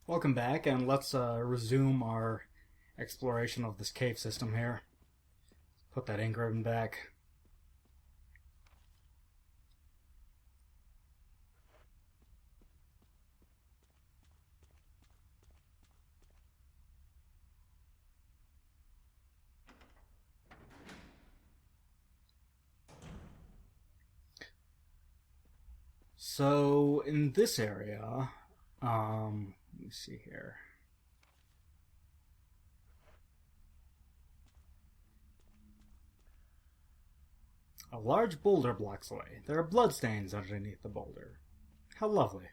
Welcome back, and let's resume our exploration of this cave system here. Put that ink ribbon back. So, in this area, let me see here. A large boulder blocks away. There are bloodstains underneath the boulder. How lovely.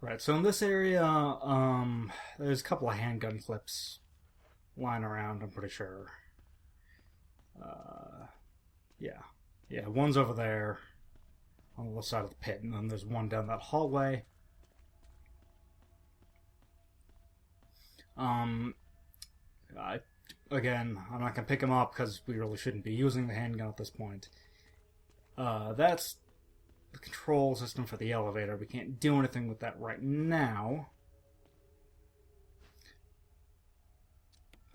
Right, so in this area, there's a couple of handgun clips lying around, I'm pretty sure. Uh, yeah. Yeah, one's over there on the left side of the pit, and then there's one down that hallway. Um, again, I'm not going to pick him up because we really shouldn't be using the handgun at this point. That's the control system for the elevator. We can't do anything with that right now.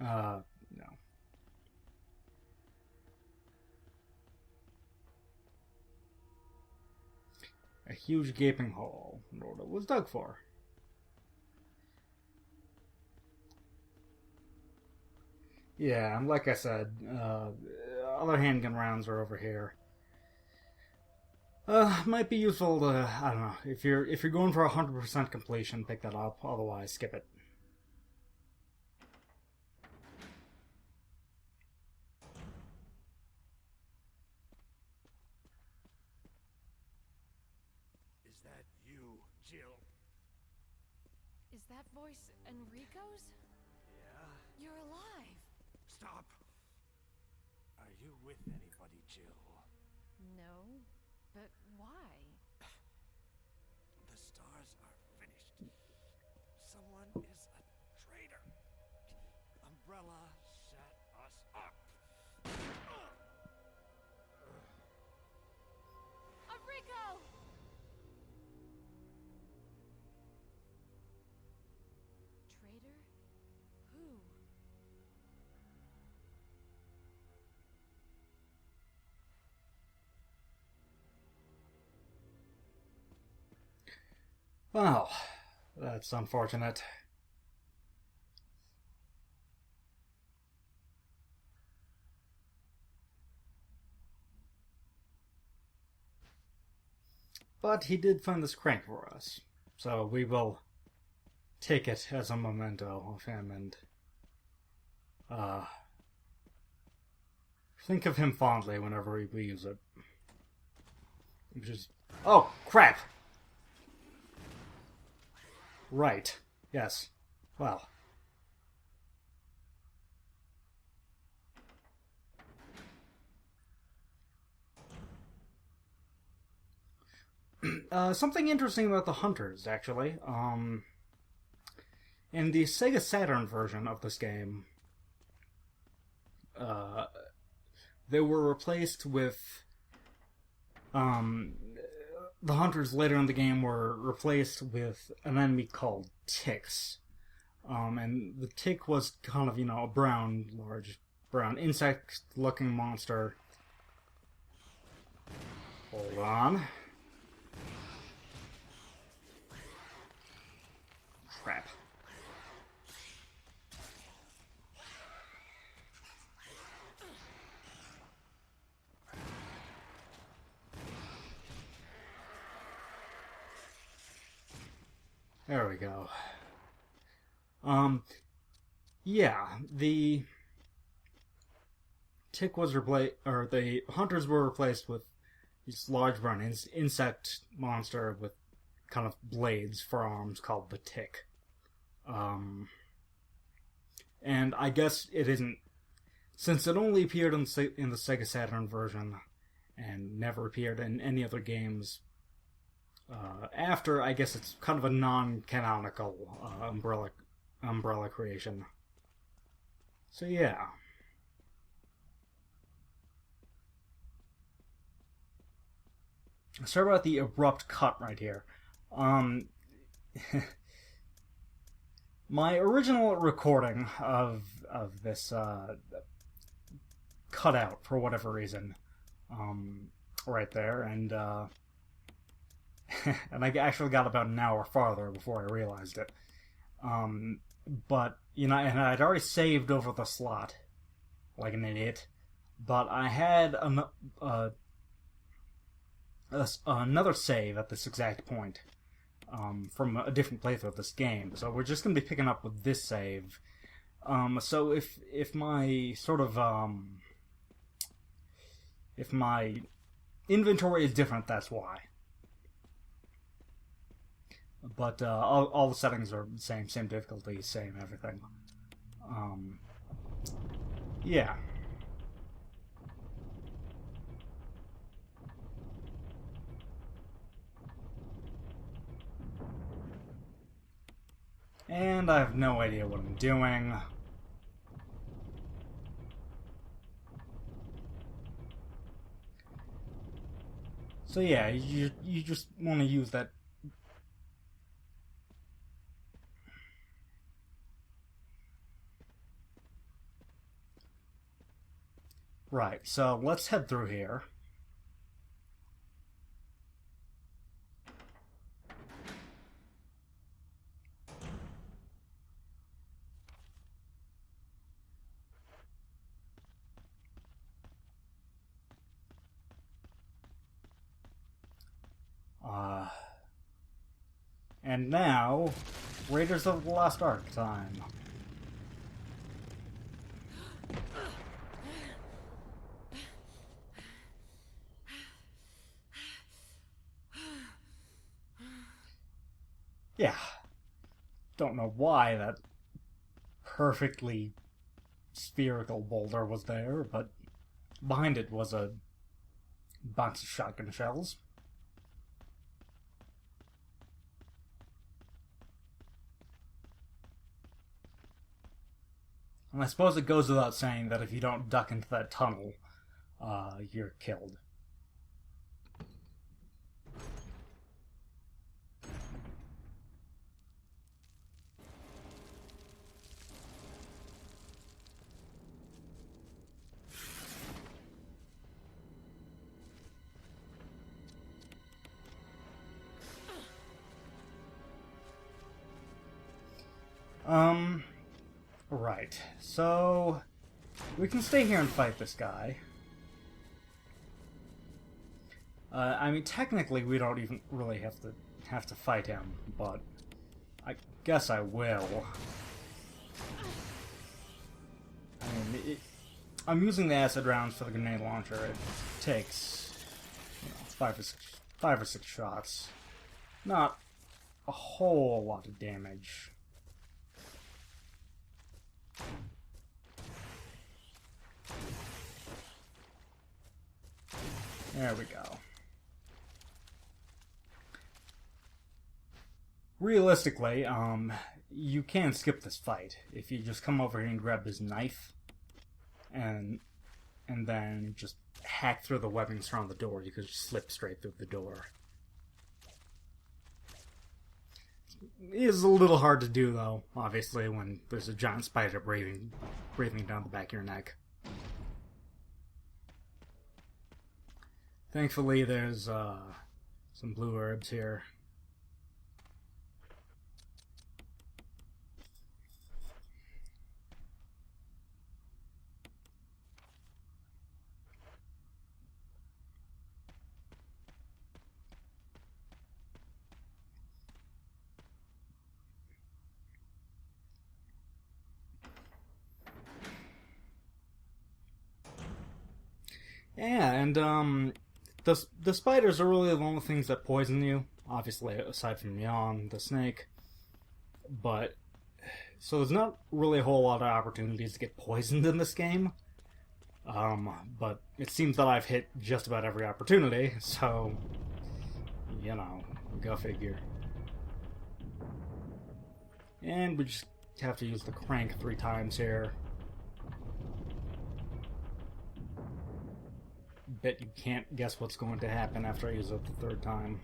No. A huge gaping hole. What it was dug for. Yeah, like I said, other handgun rounds are over here. Might be useful to, I don't know, if you're going for 100% completion, pick that up. Otherwise, skip it. Is that you, Jill? Is that voice Enrico's? Yeah? You're alive! Stop! Are you with anybody, Jill? No, but why? The stars are finished. Someone is a traitor. Umbrella set us up. Enrico! Traitor? Who? Well, that's unfortunate. But he did find this crank for us, so we will take it as a memento of him and think of him fondly whenever we use it. Which is, oh crap! Right. Yes. Well. Something interesting about the Hunters, actually. In the Sega Saturn version of this game, they were replaced with. The Hunters later in the game were replaced with an enemy called Ticks. And the Tick was kind of, a large brown insect-looking monster. Hold on. Crap. There we go. Yeah, the Tick was replaced, or the Hunters were replaced with this large brown insect monster with kind of blades for arms called the Tick. And I guess it isn't, since it only appeared in the Sega Saturn version and never appeared in any other games after, I guess it's kind of a non-canonical umbrella creation. So yeah. sorry about the abrupt cut right here. My original recording of this cut out for whatever reason, right there, and and I actually got about an hour farther before I realized it. But and I'd already saved over the slot, like an idiot. But I had another save at this exact point. From a different playthrough of this game, so we're just going to be picking up with this save. So if my sort of if my inventory is different, that's why. But all the settings are the same difficulty, same everything. Yeah. And I have no idea what I'm doing. So yeah, you just want to use that. Right, so let's head through here. And now, Raiders of the Lost Ark time. Yeah. Don't know why that perfectly spherical boulder was there, but behind it was a box of shotgun shells. And I suppose it goes without saying that if you don't duck into that tunnel, you're killed. Right. So we can stay here and fight this guy. I mean, technically, we don't even really have to fight him, but I guess I will. I mean, I'm using the acid rounds for the grenade launcher. It takes five or six shots. Not a whole lot of damage. There we go. Realistically, you can skip this fight if you just come over here and grab this knife, and then just hack through the webbings around the door. You could just slip straight through the door. It is a little hard to do, though, obviously, when there's a giant spider breathing down the back of your neck. Thankfully, there's some blue herbs here. Yeah, and the spiders are really the only things that poison you, obviously, aside from Yon, the snake. But, so there's not really a whole lot of opportunities to get poisoned in this game. But it seems that I've hit just about every opportunity, so, go figure. And we just have to use the crank 3 times here. bet you can't guess what's going to happen after I use it the third time.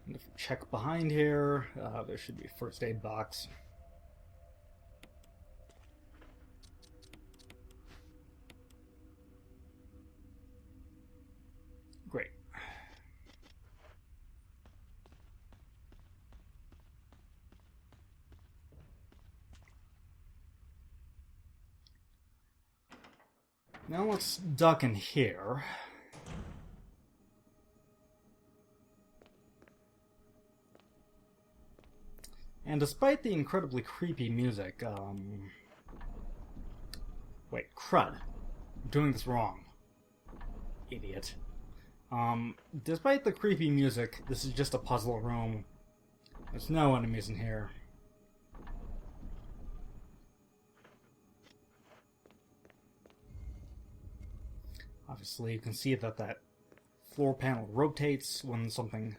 And if we check behind here, there should be a first aid box. Great. Now let's duck in here. And despite the incredibly creepy music, wait, crud. I'm doing this wrong. Idiot. Despite the creepy music, this is just a puzzle room. There's no enemies in here. Obviously, you can see that that floor panel rotates when something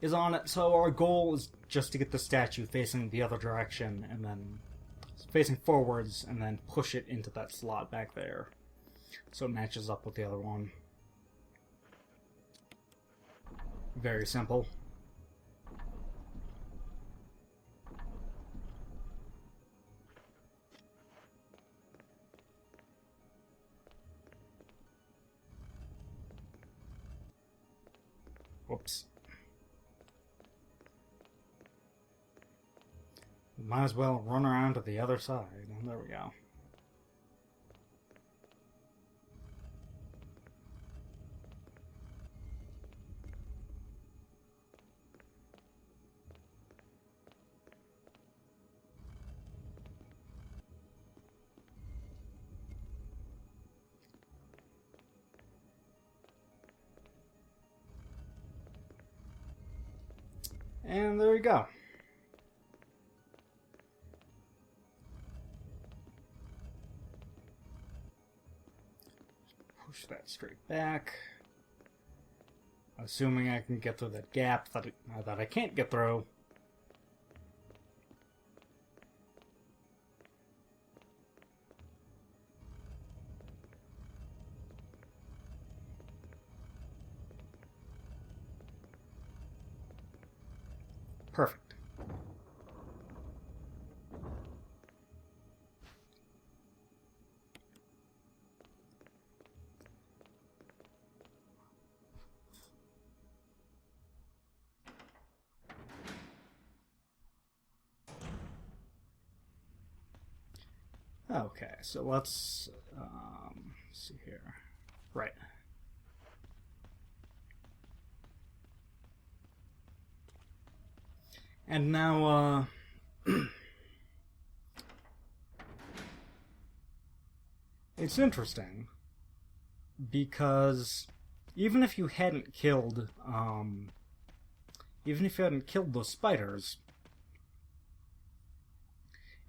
is on it, so our goal is just to get the statue facing the other direction, and then facing forwards, and then push it into that slot back there, so it matches up with the other one. Very simple. Whoops. Might as well run around to the other side. There we go. And there we go. Push that straight back. Assuming I can get through that gap that I can't get through. Perfect. Okay, so let's see here. Right. And now, it's interesting because even if you hadn't killed those spiders,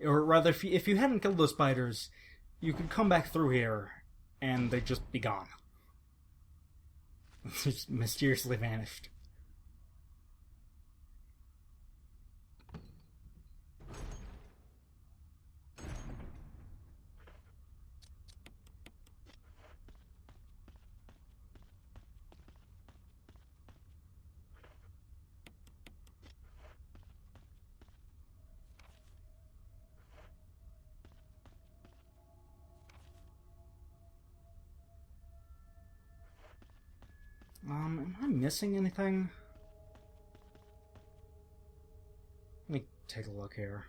or rather, if you hadn't killed those spiders, you could come back through here and they'd just be gone. Just mysteriously vanished. Am I missing anything? Let me take a look here.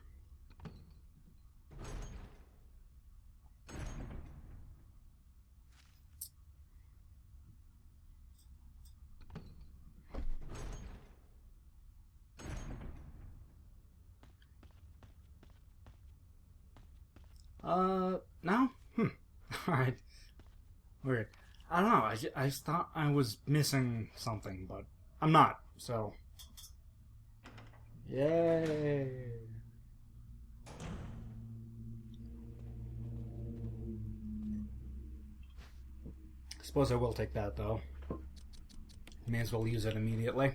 No? Alright. Weird. I don't know, I just thought I was missing something, but I'm not, so... Yay! Suppose I will take that, though. May as well use it immediately.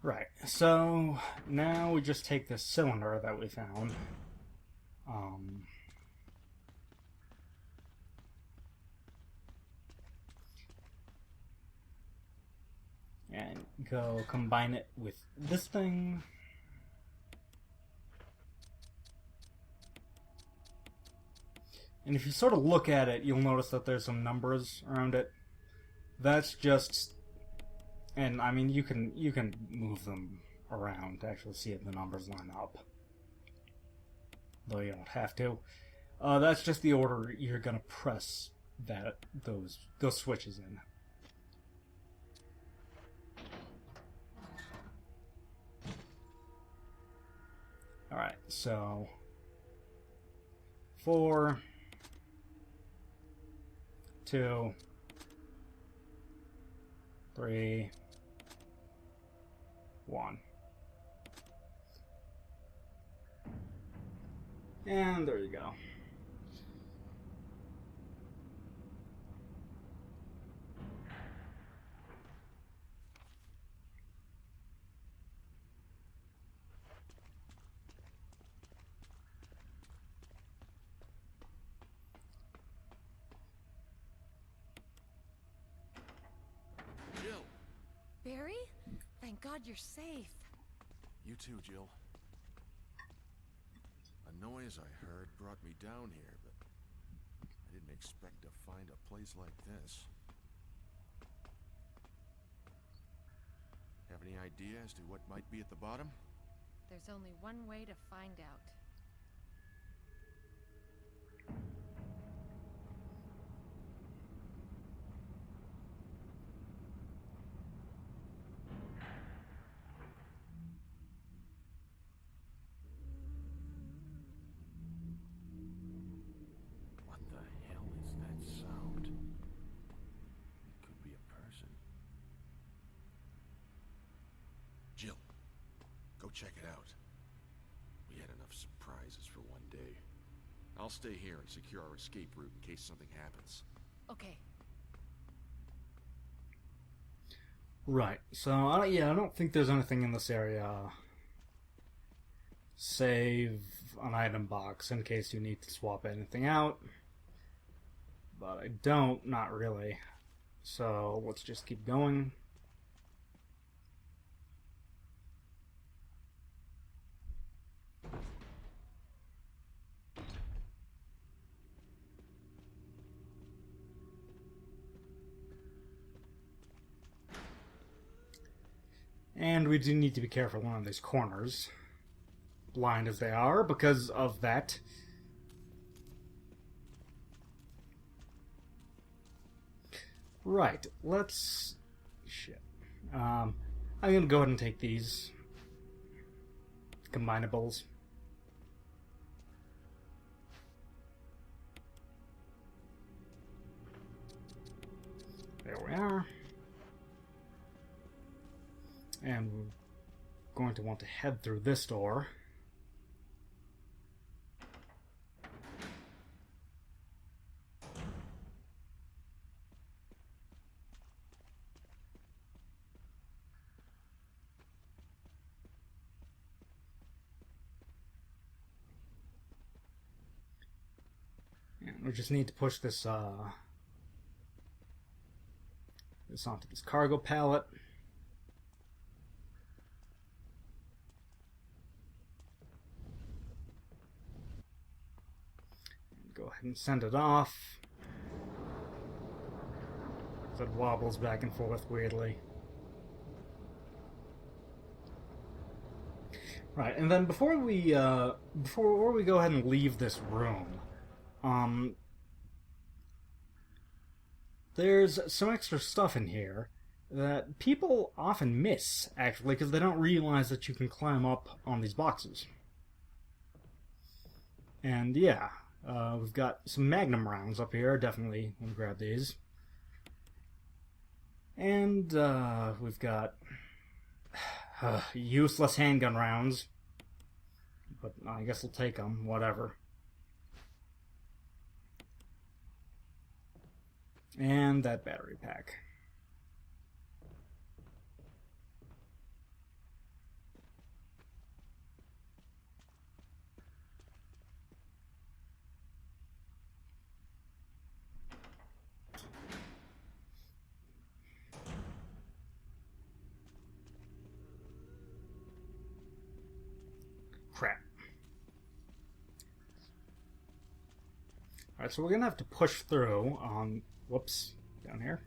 Right, so now we just take this cylinder that we found. And go combine it with this thing. And if you sort of look at it, you'll notice that there's some numbers around it. That's just... And, I mean, you can move them around to actually see if the numbers line up. Though you don't have to. That's just the order you're gonna press those switches in. Alright, so... 4... 2... 3... 1. And there you go. Jill! Barry? Thank God you're safe. You too, Jill. A noise I heard brought me down here, but I didn't expect to find a place like this. Have any idea as to what might be at the bottom? There's only one way to find out. What the hell is that sound? It could be a person. Jill, go check it out. We had enough surprises for one day. I'll stay here and secure our escape route in case something happens. Okay. Right, so, yeah, I don't think there's anything in this area. Save an item box in case you need to swap anything out. But I don't, not really. So, let's just keep going. And we do need to be careful on these corners, blind as they are, because of that. Right, let's... Shit. I'm gonna go ahead and take these combinables. There we are. And we're going to want to head through this door. And we just need to push this onto this cargo pallet. Go ahead and send it off. It wobbles back and forth weirdly. Right, and then before we go ahead and leave this room, um, there's some extra stuff in here that people often miss, actually, because they don't realize that you can climb up on these boxes. And yeah, we've got some Magnum rounds up here. Definitely want to grab these. And we've got useless handgun rounds. But I guess we'll take them, whatever. And that battery pack. Crap. Alright, so we're gonna have to push through on... Whoops. Down here.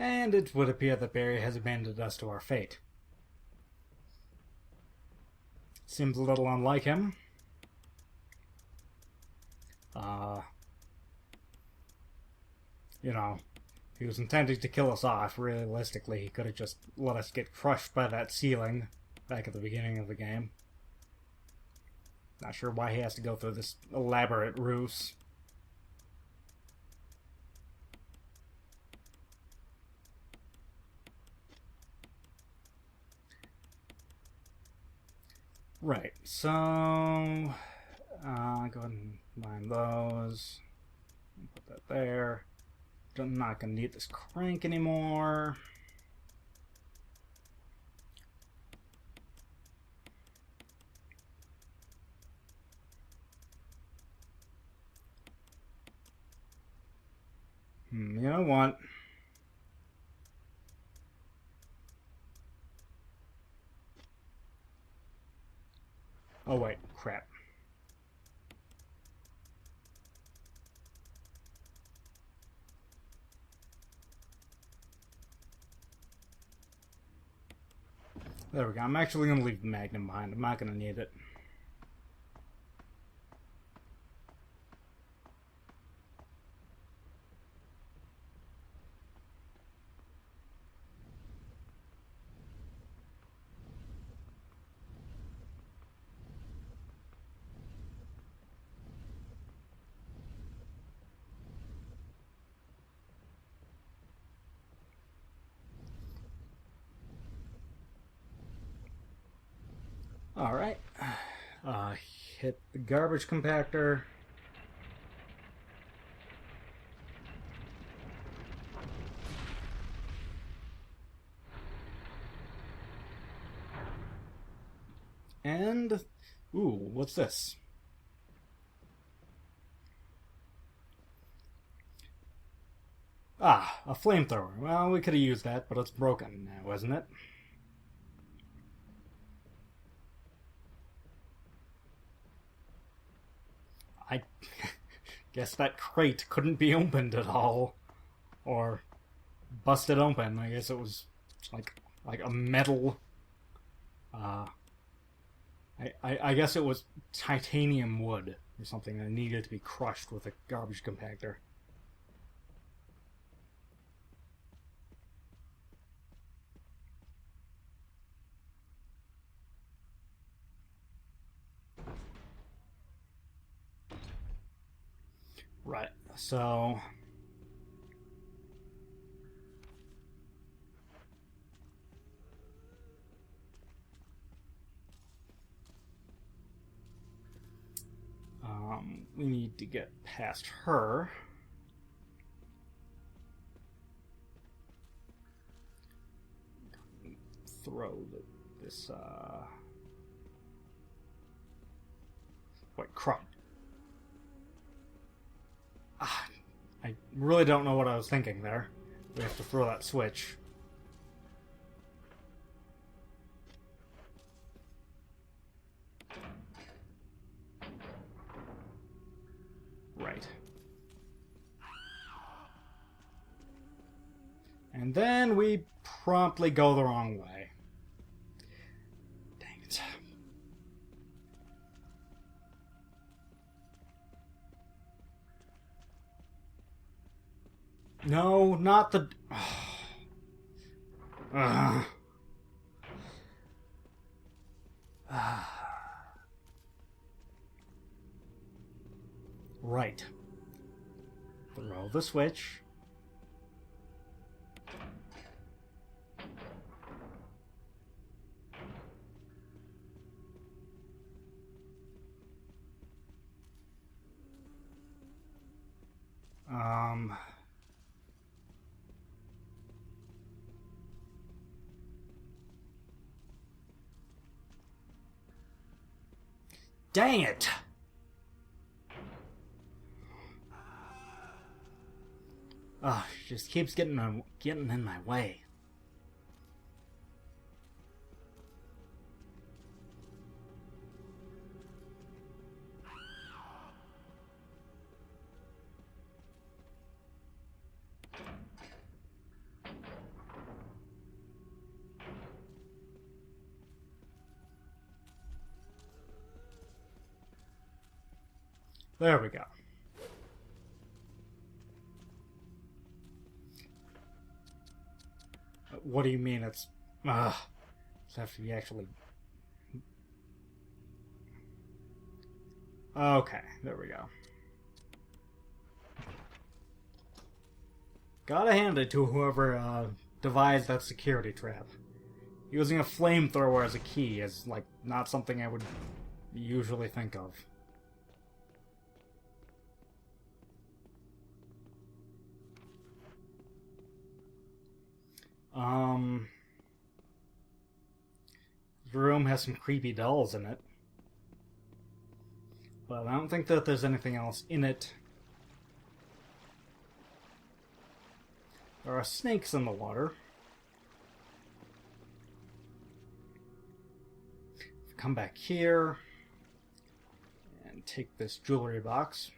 And it would appear that Barry has abandoned us to our fate. Seems a little unlike him. You know, if he was intending to kill us off, realistically, he could have just let us get crushed by that ceiling back at the beginning of the game. Not sure why he has to go through this elaborate ruse. Right, so go ahead and mine those. Put that there. I'm not going to need this crank anymore. You know what? Oh wait, crap. There we go. I'm actually going to leave the Magnum behind. I'm not going to need it. Alright. Hit the garbage compactor. And... ooh, what's this? Ah, a flamethrower. Well, we could have used that, but it's broken now, isn't it? I guess that crate couldn't be opened at all. Or busted open. I guess it was like a metal... I guess it was titanium wood or something that needed to be crushed with a garbage compactor. Right, so... we need to get past her. Throw this Wait, crap. I really don't know what I was thinking there. We have to throw that switch. Right. And then we promptly go the wrong way. Dang it. No, not the... Right. Throw the switch. Dang it! Just keeps getting in my way. There we go. What do you mean it's... It has to be actually... Okay, there we go. Gotta hand it to whoever devised that security trap. Using a flamethrower as a key is, like, not something I would usually think of. The room has some creepy dolls in it. But I don't think that there's anything else in it. There are snakes in the water. Come back here and take this jewelry box.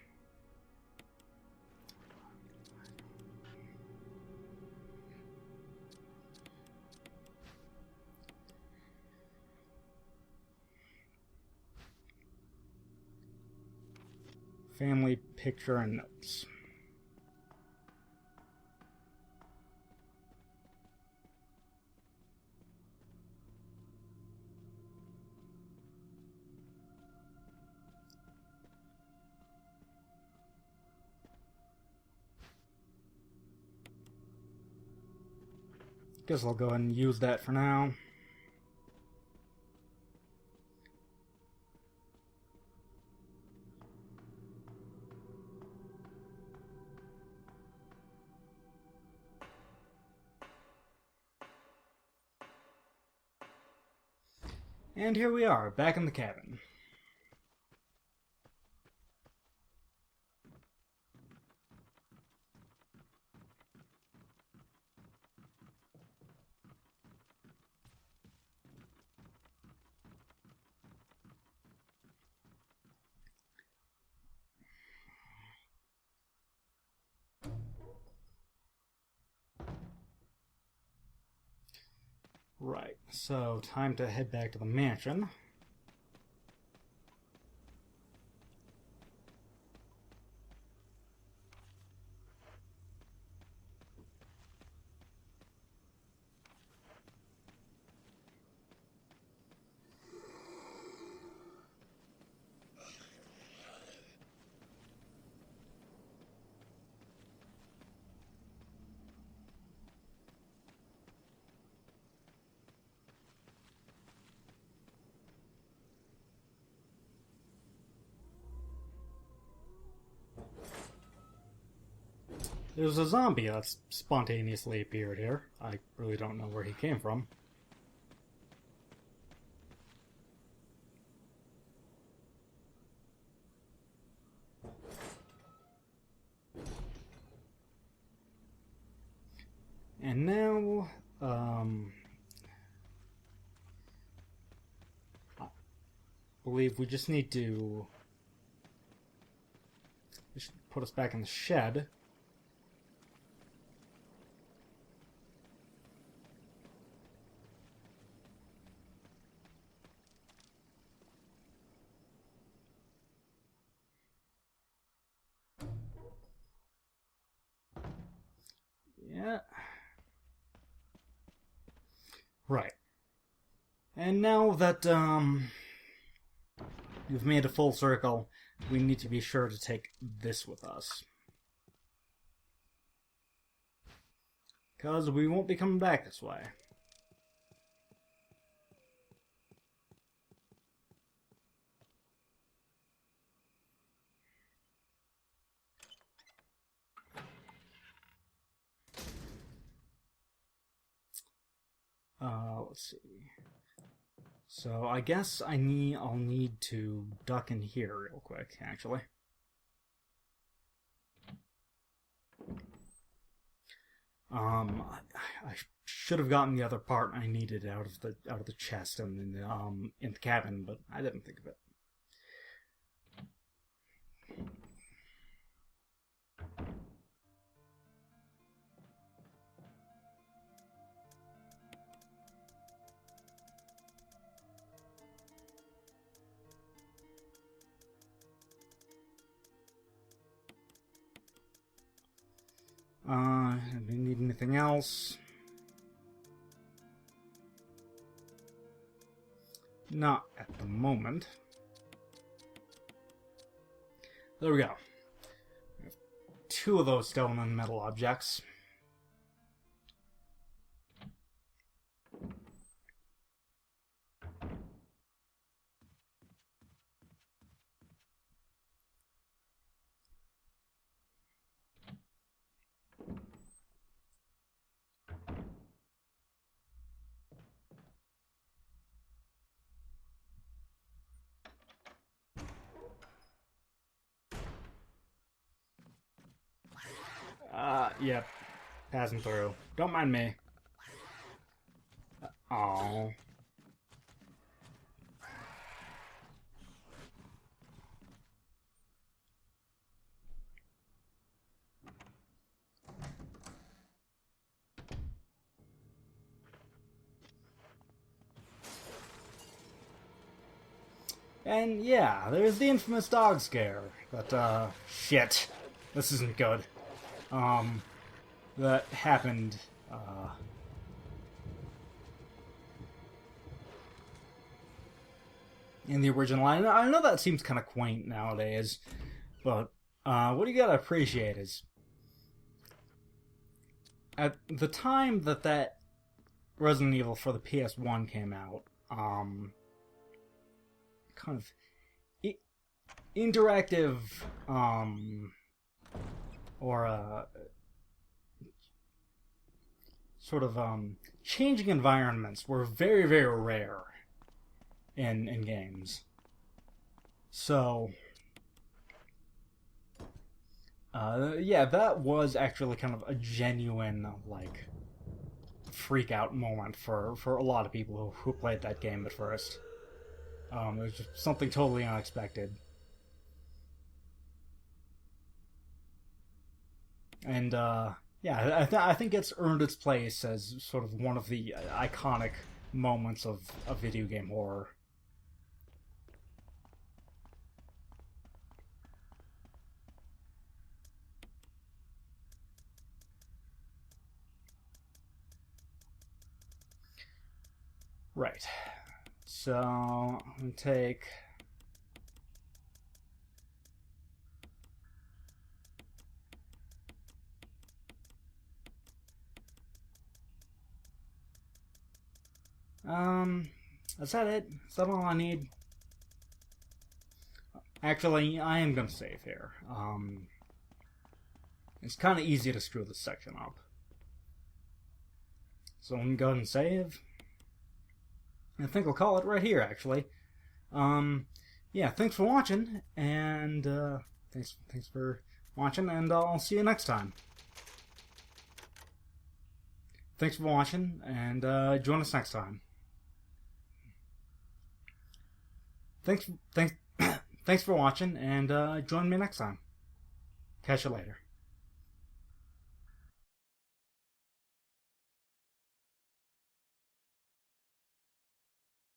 Family picture and notes. Guess I'll go ahead and use that for now. And here we are, back in the cabin. Right, so time to head back to the mansion. There's a zombie that's spontaneously appeared here. I really don't know where he came from. And now, I believe we just need to put us back in the shed. Yeah. Right. And now that, we've made a full circle, we need to be sure to take this with us. Because we won't be coming back this way. Let's see. So I guess I'll need to duck in here real quick, actually. I should have gotten the other part I needed out of the chest and in the cabin, but I didn't think of it. Do we need anything else? Not at the moment. There we go. We have 2 of those stone and metal objects. Yep. Passing through. Don't mind me. Oh. And yeah, there's the infamous dog scare. But, shit. This isn't good. That happened, in the original. I know that seems kind of quaint nowadays, but, what you gotta appreciate is, at the time that Resident Evil for the PS1 came out, kind of interactive, or sort of changing environments were very, very rare in games. So yeah, that was actually kind of a genuine like freak out moment for a lot of people who played that game at first. It was just something totally unexpected. And, yeah, I think it's earned its place as sort of one of the iconic moments of video game horror. Right. So, I'm going to take... is that it? Is that all I need? Actually, I am gonna save here. It's kind of easy to screw this section up. So I'm gonna go ahead and save. I think I'll call it right here, actually. Yeah, thanks for watching, and, thanks for watching, and I'll see you next time. thanks for watching, and join us next time. Thanks for watching, and join me next time. Catch you later.